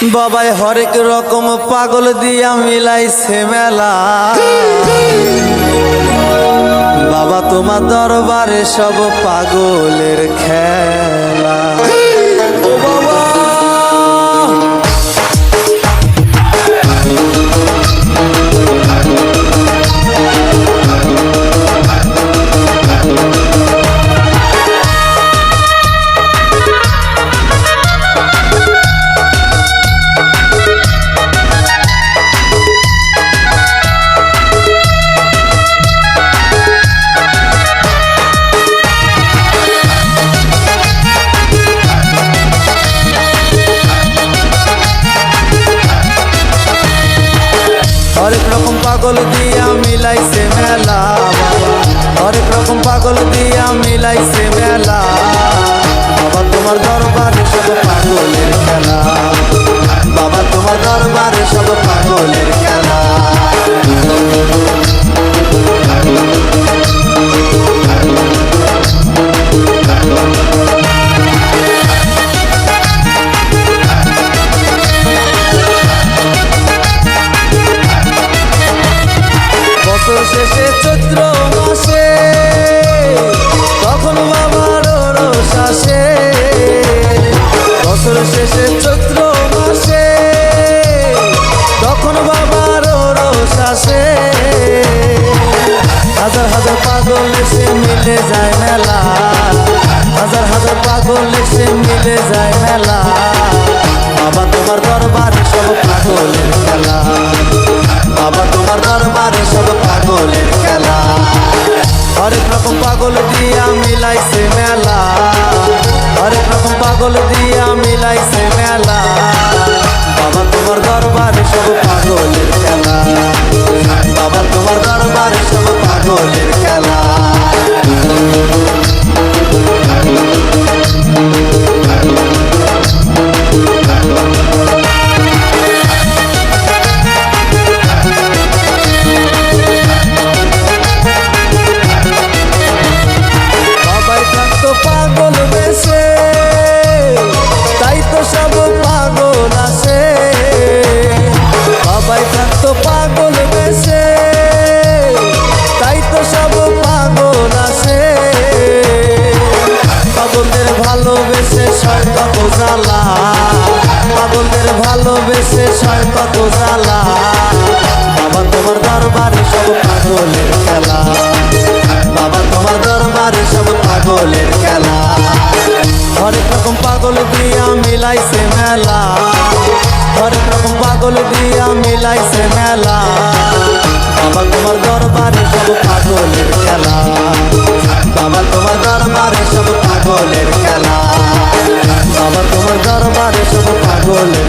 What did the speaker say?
বাবাই হরেক রকম পাগল দিয়া মিলাইছে মেলা। বাবা তোমার দরবারে সব পাগলের খেলা। ও বাবা হরেক রকম পাগল দিয়া মিলাইছে মেলা। হরেক রকম পাগল দিয়া মিলাইছে মেলা। বাবা তোমার দরবারে সব পাগলের খেলা। বাবা তোমার দরবারে সব পাগলের খেলা। বছর শেষে চৈত্র মাসে তখন বাবার রোষ আসে। বছর শেষে চৈত্র মাসে তখন বাবার রোষ আসে। হাজার হাজার পাগল এসে মিলে যায় মেলা। হাজার হাজার পাগল এসে মিলে যায় মেলা। বাবা তোমার দরবারে সব পাগলের খেলা। বাবা তোমার দরবারে সব পাগলের খেলা। হরেক রকম পাগল দিয়া মিলাইছে মেলা। হরেক রকম পাগল দিয়া মিলাইছে মেলা। বাবা তোমার দরবারে সব পাগলের খেলা। বাবা তোমার দরবারে সব পাগলের খেলা। পাগল বেশে তাই তো সব পাগল আসে। বাবাই থাকতো পাগল বেশে তাই তো সব পাগল আসে। পাগলদের ভালোবেসে সয় কত জ্বালা। পাগলদের ভালোবেসে সয় কত জ্বালা। বাবা তোমার দরবারে সব পাগলের খেলা। বাবা তোমার দরবারে সব পাগলের খেলা। হরেক রকম পাগল দিয়া মিলাইছে মেলা। হরেক রকম পাগল দিয়া মিলাইছে মেলা। বাবা তোমার দরবারে সব পাগলের খেলা। বাবা তোমার দরবারে সব পাগলের খেলা। বাবা তোমার দরবারে সব পাগলের